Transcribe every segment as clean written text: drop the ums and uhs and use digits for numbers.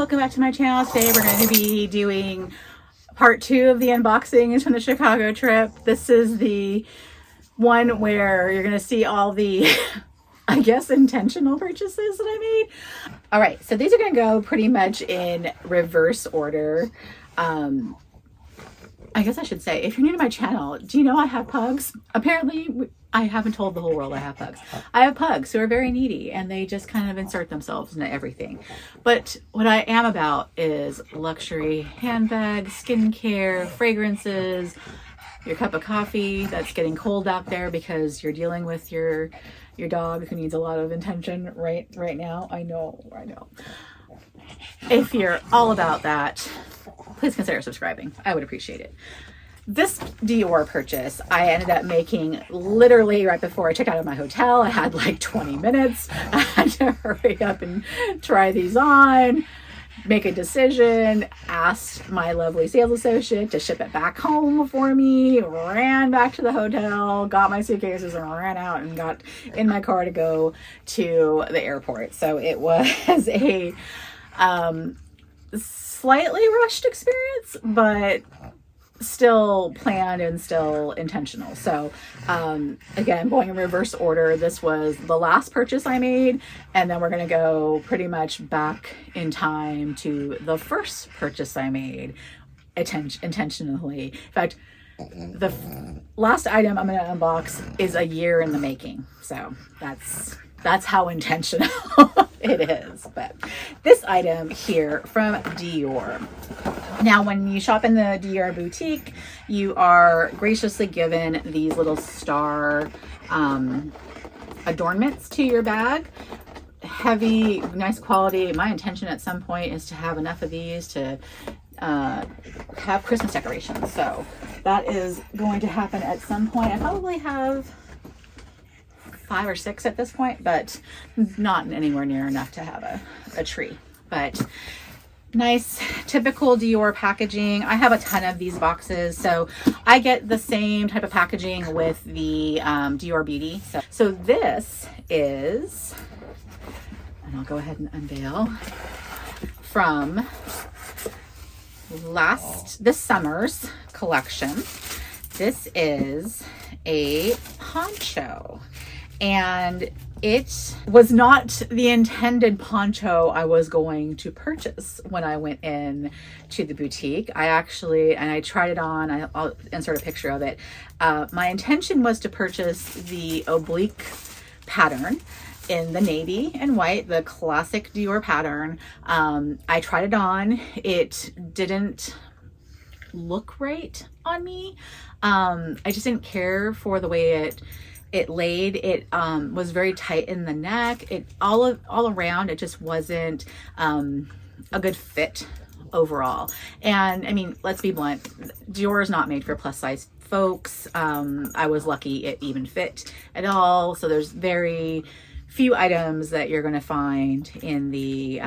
welcome back to my channel. Today we're going to be doing part 2 of the unboxings from the Chicago trip. This is the one where you're going to see all the I guess intentional purchases that I made. All right, so these are going to go pretty much in reverse order. I guess I should say, if you're new to my channel, do you know I have pugs? Apparently, I haven't told the whole world I have pugs. I have pugs who are very needy and they just kind of insert themselves into everything. But what I am about is luxury handbags, skincare, fragrances, your cup of coffee that's getting cold out there because you're dealing with your dog who needs a lot of attention right now. I know. If you're all about that, please consider subscribing. I would appreciate it. This Dior purchase, I ended up making literally right before I checked out of my hotel. I had like 20 minutes. I had to hurry up and try these on, make a decision, asked my lovely sales associate to ship it back home for me, ran back to the hotel, got my suitcases and ran out and got in my car to go to the airport. So it was a slightly rushed experience, but still planned and still intentional. So again, going in reverse order, this was the last purchase I made, and then we're going to go pretty much back in time to the first purchase I made intentionally. In fact, the last item I'm going to unbox is a year in the making. So that's how intentional it is. But this item here from Dior. Now, when you shop in the Dior boutique, you are graciously given these little star adornments to your bag. Heavy, nice quality. My intention at some point is to have enough of these to have Christmas decorations. So that is going to happen at some point. I probably have 5 or 6 at this point, but not anywhere near enough to have a tree. But nice, typical Dior packaging. I have a ton of these boxes, so I get the same type of packaging with the Dior Beauty. So this is, and I'll go ahead and unveil, from this summer's collection. This is a poncho. And it was not the intended poncho I was going to purchase when I went in to the boutique. I tried it on. I'll insert a picture of it. My intention was to purchase the oblique pattern in the navy and white, the classic Dior pattern. I tried it on. It didn't look right on me. I just didn't care for the way it laid. It was very tight in the neck. It all around, it just wasn't a good fit overall. And I mean, let's be blunt, Dior is not made for plus size folks. I was lucky it even fit at all. So there's very few items that you're going to find in the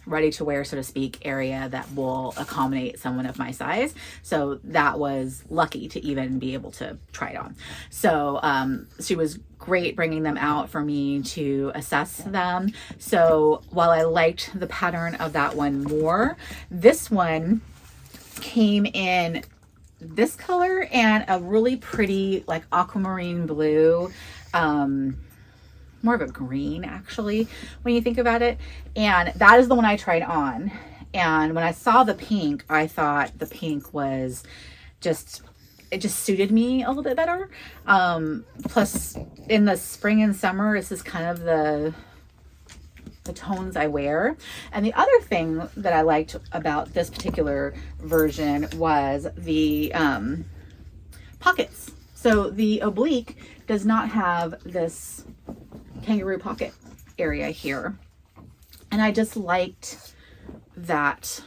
ready to wear, so to speak, area that will accommodate someone of my size. So that was lucky to even be able to try it on. So she was great bringing them out for me to assess them. So while I liked the pattern of that one more, this one came in this color and a really pretty like aquamarine blue, more of a green actually when you think about it. And that is the one I tried on. And when I saw the pink, I thought the pink was it just suited me a little bit better. Plus in the spring and summer, this is kind of the tones I wear. And the other thing that I liked about this particular version was the pockets. So the oblique does not have this kangaroo pocket area here, and I just liked that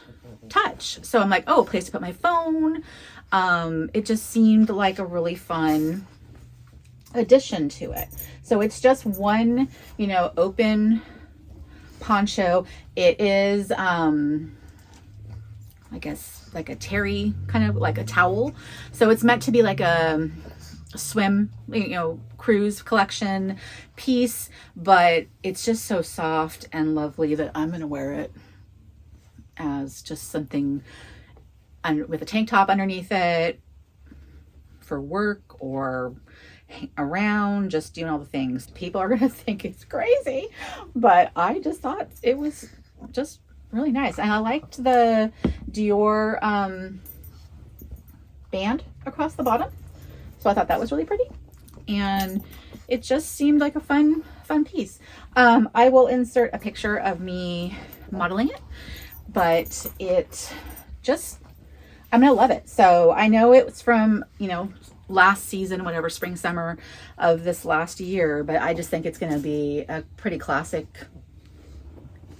touch. So I'm like, oh, place to put my phone. It just seemed like a really fun addition to it. So it's just one, open poncho. It is I guess like a terry, kind of like a towel. So it's meant to be like a swim, cruise collection piece, but it's just so soft and lovely that I'm gonna wear it as just something with a tank top underneath it for work or around, just doing all the things. People are going to think it's crazy, but I just thought it was just really nice. And I liked the Dior band across the bottom. So I thought that was really pretty. And it just seemed like a fun piece. I will insert a picture of me modeling it, but it just, I'm going to love it. So I know it was from, you know, last season, whatever, spring, summer of this last year, but I just think it's going to be a pretty classic.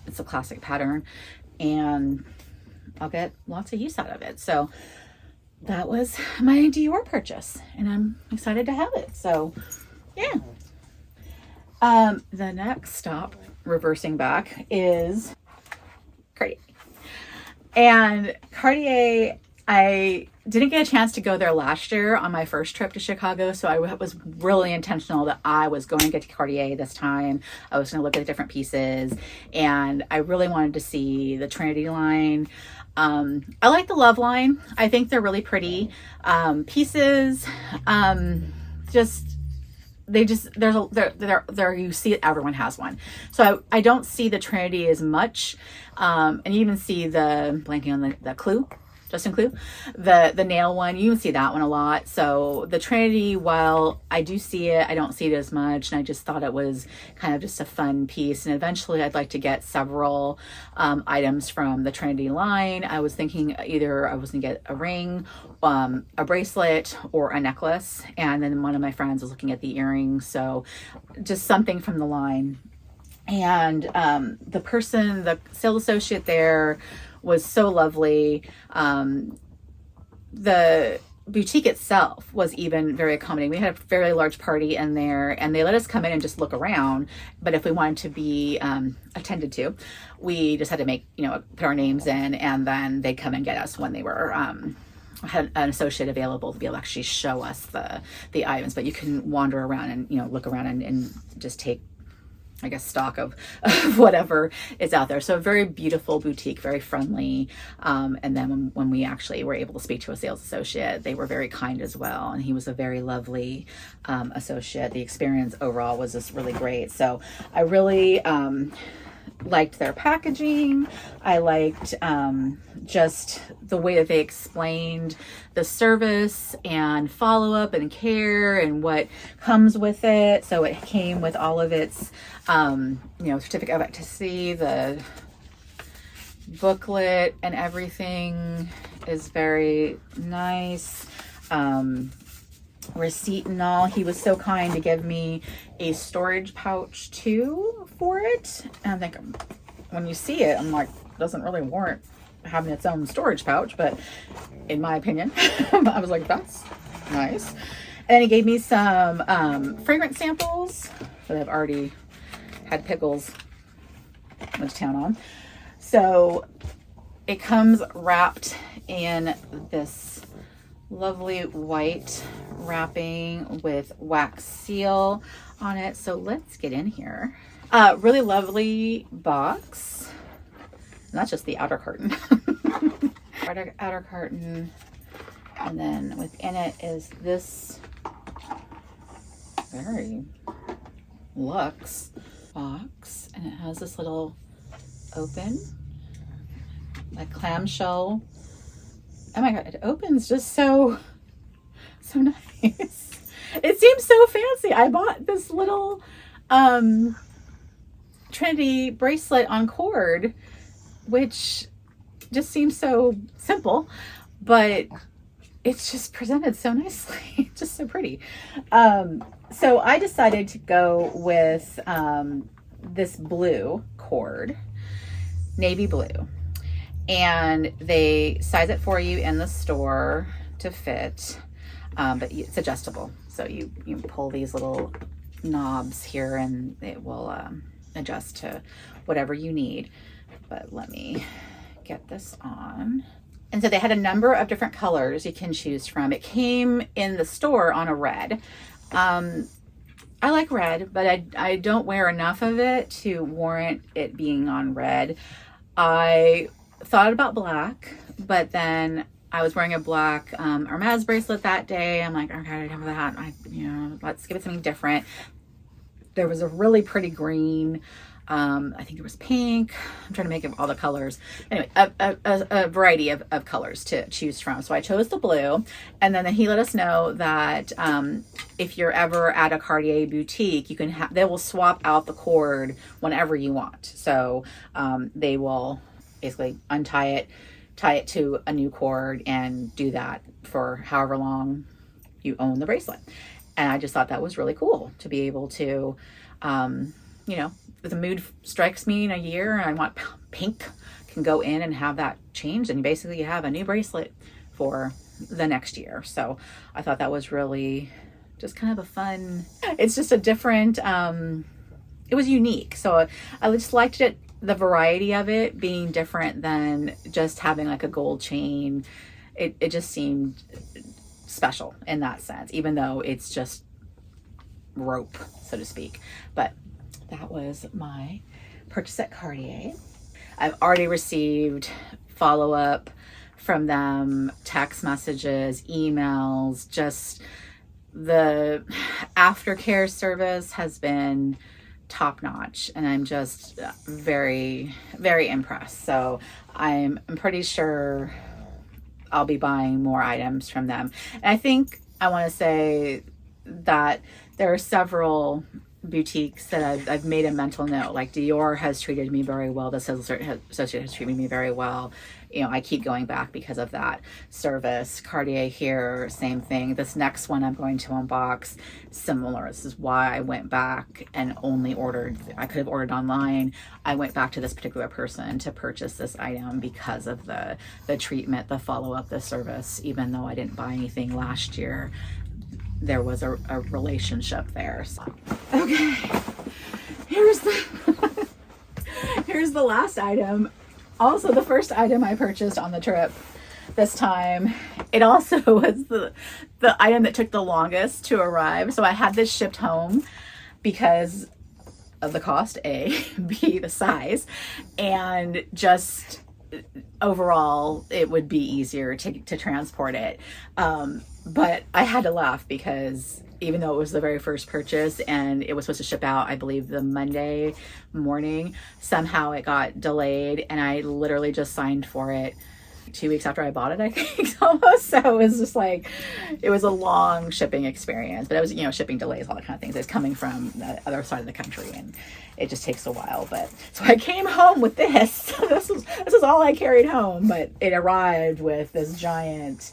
It's a classic pattern and I'll get lots of use out of it. So that was my Dior purchase and I'm excited to have it. So yeah. The next stop, reversing back, is Cartier. And Cartier, I didn't get a chance to go there last year on my first trip to Chicago, so I was really intentional that I was going to get to Cartier this time. I was going to look at the different pieces, and I really wanted to see the Trinity line. I like the Love line. I think they're really pretty pieces. There you see it, everyone has one. So I don't see the Trinity as much. And you even see blanking on the Clue, Justin Clue, the nail one, you see that one a lot. So the Trinity, while I do see it, I don't see it as much. And I just thought it was kind of just a fun piece. And eventually I'd like to get several items from the Trinity line. I was thinking either I was gonna get a ring, a bracelet, or a necklace. And then one of my friends was looking at the earrings. So just something from the line. And the sales associate there was so lovely. The boutique itself was even very accommodating. We had a very large party in there and they let us come in and just look around. But if we wanted to be attended to, we just had to put our names in, and then they'd come and get us when they were had an associate available to be able to actually show us the items. But you can wander around and look around and just take, I guess, stock of whatever is out there. So a very beautiful boutique, very friendly. And then when we actually were able to speak to a sales associate, they were very kind as well. And he was a very lovely associate. The experience overall was just really great. So I really liked their packaging. I liked just the way that they explained the service and follow-up and care and what comes with it. So it came with all of its certificate of authenticity, the booklet and everything is very nice. Receipt and all. He was so kind to give me a storage pouch too for it. And I think when you see it, I'm like, doesn't really warrant having its own storage pouch, but in my opinion, I was like, that's nice. And he gave me some fragrance samples that I've already had pickles went to town on. So it comes wrapped in this lovely white wrapping with wax seal on it. So let's get in here. Really lovely box. And that's just the outer carton. outer carton. And then within it is this very luxe box. And it has this little open, like clamshell. Oh my God, it opens just so nice. It seems so fancy. I bought this little Trinity bracelet on cord, which just seems so simple, but it's just presented so nicely. Just so pretty. So I decided to go with this blue cord, navy blue. And they size it for you in the store to fit, but it's adjustable. So you pull these little knobs here and it will adjust to whatever you need. But let me get this on. And so they had a number of different colors you can choose from. It came in the store on a red. I like red, but I don't wear enough of it to warrant it being on red. I thought about black, but then I was wearing a black Hermes bracelet that day. I'm like, okay, I don't have that. Let's give it something different. There was a really pretty green. I think it was pink. I'm trying to make it all the colors. Anyway, a variety of colors to choose from. So I chose the blue. And then he let us know that if you're ever at a Cartier boutique, you can they will swap out the cord whenever you want. So they will basically untie it, tie it to a new cord, and do that for however long you own the bracelet. And I just thought that was really cool to be able to, if the mood strikes me in a year and I want pink, can go in and have that changed, and you have a new bracelet for the next year. So I thought that was really just kind of a fun, it's just a different, it was unique. So I just liked it, the variety of it being different than just having like a gold chain. It just seemed special in that sense, even though it's just rope, so to speak. But that was my purchase at Cartier. I've already received follow-up from them, text messages, emails. Just the aftercare service has been top-notch, and I'm just very, very impressed. So I'm pretty sure I'll be buying more items from them. And I think I want to say that there are several boutiques that I've made a mental note. Like Dior has treated me very well. The sales associate has treated me very well. I keep going back because of that service. Cartier here, same thing. This next one I'm going to unbox, similar. This is why I went back and only ordered. I could have ordered online. I went back to this particular person to purchase this item because of the treatment, the follow-up, the service. Even though I didn't buy anything last year, there was a relationship there. So, okay, here's the last item. Also the first item I purchased on the trip this time. It also was the item that took the longest to arrive. So I had this shipped home because of the cost, A, B, the size, and just overall it would be easier to transport it. But I had to laugh because even though it was the very first purchase and it was supposed to ship out, I believe the Monday morning, somehow it got delayed, and I literally just signed for it 2 weeks after I bought it, I think, almost. So it was just like, it was a long shipping experience, but it was, shipping delays, all that kind of things. It's coming from the other side of the country, and it just takes a while. But so I came home with this. This was all I carried home, but it arrived with this giant,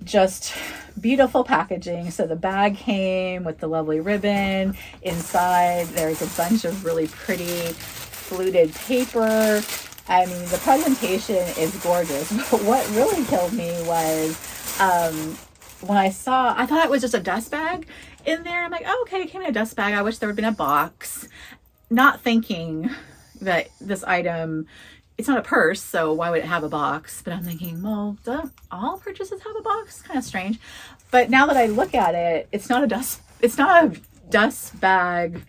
just beautiful packaging. So the bag came with the lovely ribbon. Inside, there's a bunch of really pretty fluted paper. I mean, the presentation is gorgeous, but what really killed me was when I thought it was just a dust bag in there. I'm like, oh, okay, it came in a dust bag. I wish there would have been a box. Not thinking that this item, it's not a purse, so why would it have a box? But I'm thinking, well, don't all purchases have a box? Kind of strange. But now that I look at it, it's not a dust bag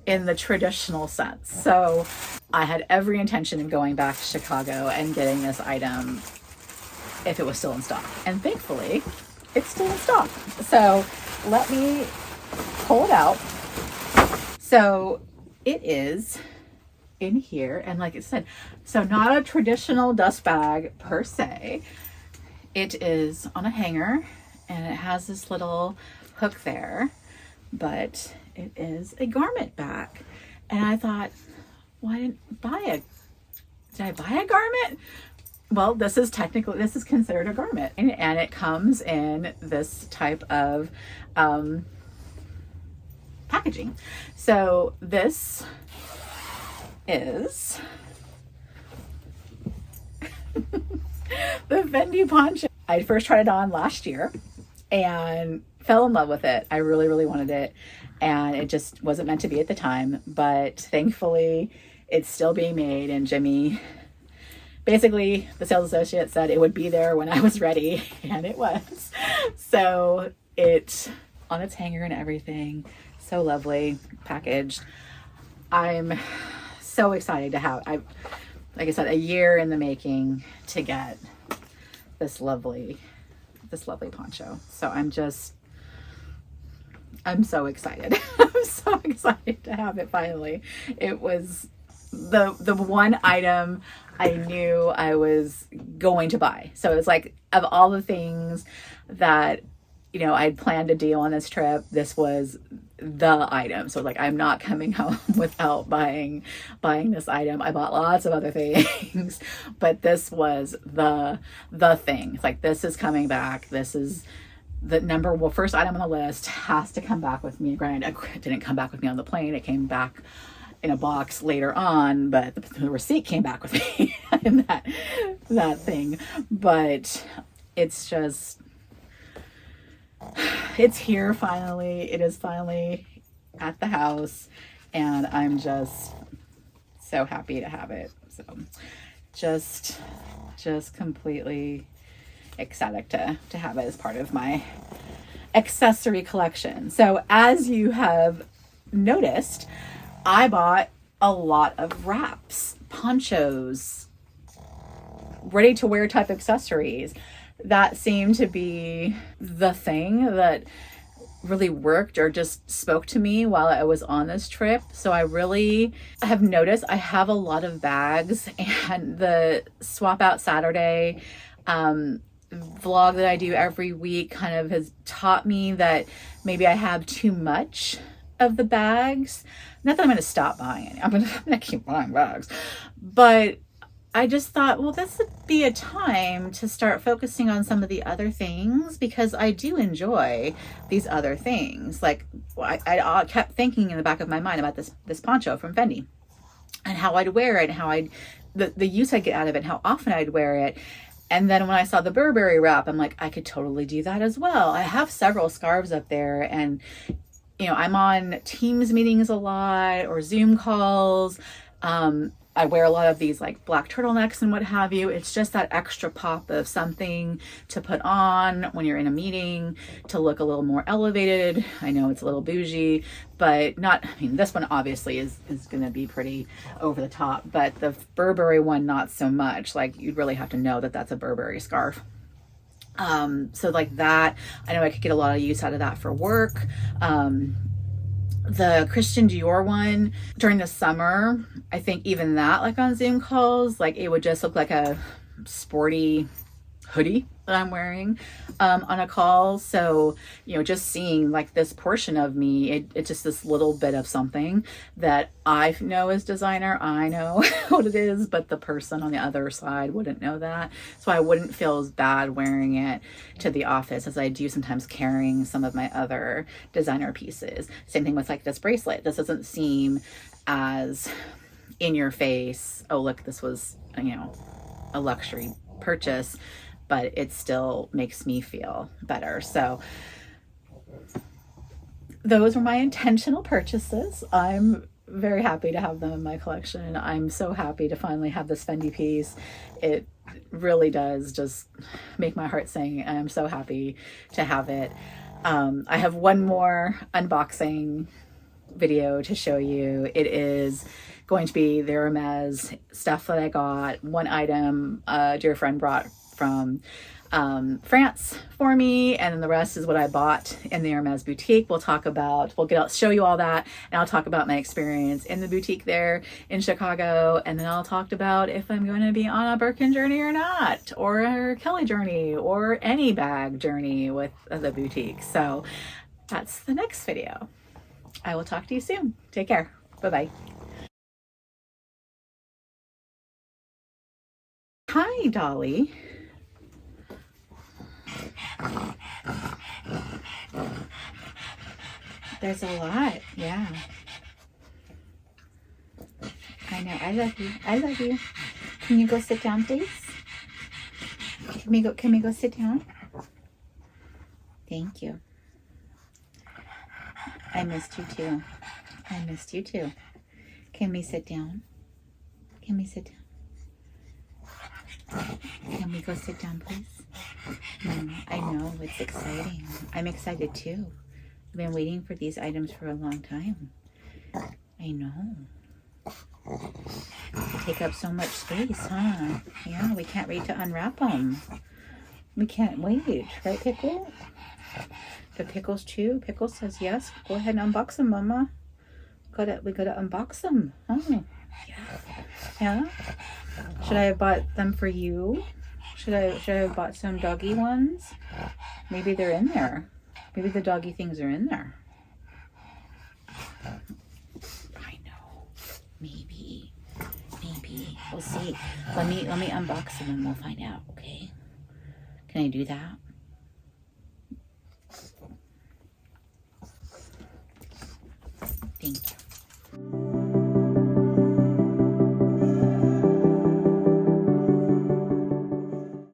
in the traditional sense. So I had every intention of going back to Chicago and getting this item if it was still in stock. And thankfully, it's still in stock. So let me pull it out. So it is in here. And like I said, so not a traditional dust bag per se. It is on a hanger and it has this little hook there, but it is a garment bag. And I thought, why didn't I buy it? Did I buy a garment? Well, this is considered a garment, and it comes in this type of packaging. So this is the Fendi poncho. I first tried it on last year and fell in love with it. I really, really wanted it, and it just wasn't meant to be at the time, but thankfully it's still being made. And Jimmy, basically the sales associate, said it would be there when I was ready, and it was. So it's on its hanger and everything. So lovely packaged. I'm so excited to have. like I said, a year in the making to get this lovely poncho. So I'm so excited. I'm so excited to have it finally. It was the one item I knew I was going to buy. So it's like, of all the things that, you know, I'd planned to do on this trip, this was the item. So like, I'm not coming home without buying this item. I bought lots of other things, but this was the thing. It's like, this is coming back. This is the first item on the list. Has to come back with me. Granted, it didn't come back with me on the plane. It came back in a box later on, but the receipt came back with me in that thing. But it's just, it's here finally. It is finally at the house, and I'm just so happy to have it. So just completely ecstatic to have it as part of my accessory collection. So as you have noticed, I bought a lot of wraps, ponchos, ready to wear type accessories. That seemed to be the thing that really worked or just spoke to me while I was on this trip. So I really have noticed I have a lot of bags, and the Swap Out Saturday vlog that I do every week kind of has taught me that maybe I have too much of the bags. Not that I'm going to stop buying any. I'm going to keep buying bags. But I just thought, well, this would be a time to start focusing on some of the other things, because I do enjoy these other things. Like, I kept thinking in the back of my mind about this poncho from Fendi and how I'd wear it, and how the use I'd get out of it, and how often I'd wear it. And then when I saw the Burberry wrap, I'm like, I could totally do that as well. I have several scarves up there, and you know, I'm on Teams meetings a lot, or Zoom calls. I wear a lot of these like black turtlenecks and what have you. It's just that extra pop of something to put on when you're in a meeting to look a little more elevated. I know it's a little bougie, but not, I mean, this one obviously is going to be pretty over the top, but the Burberry one, not so much. Like, you'd really have to know that that's a Burberry scarf. So like that, I know I could get a lot of use out of that for work. The Christian Dior one during the summer, I think even that, like on Zoom calls, like it would just look like a sporty hoodie that I'm wearing on a call. So, you know, just seeing like this portion of me, it's just this little bit of something that I know as designer. I know what it is, but the person on the other side wouldn't know that. So I wouldn't feel as bad wearing it to the office as I do sometimes carrying some of my other designer pieces. Same thing with like this bracelet. This doesn't seem as in your face, oh, look, this was, you know, a luxury purchase, but it still makes me feel better. So those were my intentional purchases. I'm very happy to have them in my collection. I'm so happy to finally have this Fendi piece. It really does just make my heart sing. I'm so happy to have it. I have one more unboxing video to show you. It is going to be the Hermes stuff that I got. One item a dear friend brought from France for me, and then the rest is what I bought in the Hermes boutique. We'll show you all that, and I'll talk about my experience in the boutique there in Chicago, and then I'll talk about if I'm going to be on a Birkin journey or not, or a Kelly journey, or any bag journey with the boutique. So that's the next video. I will talk to you soon. Take care. Bye-bye. Hi, Dolly. There's a lot, yeah. I know. I love you. I love you. Can you go sit down, please? Can we go sit down? Thank you. I missed you too. I missed you too. Can we sit down? Can we sit down? Can we go sit down, please? I know, it's exciting. I'm excited too. I've been waiting for these items for a long time. I know. They take up so much space, huh? Yeah, we can't wait to unwrap them. We can't wait, right, Pickle? The Pickles too. Pickle says yes. Go ahead and unbox them, Mama. We gotta unbox them. Oh, yeah. Yeah. Should I have bought them for you? Should I have bought some doggy ones? Maybe they're in there. Maybe the doggy things are in there. I know. Maybe. We'll see. Let me unbox them and we'll find out, okay? Can I do that? Thank you.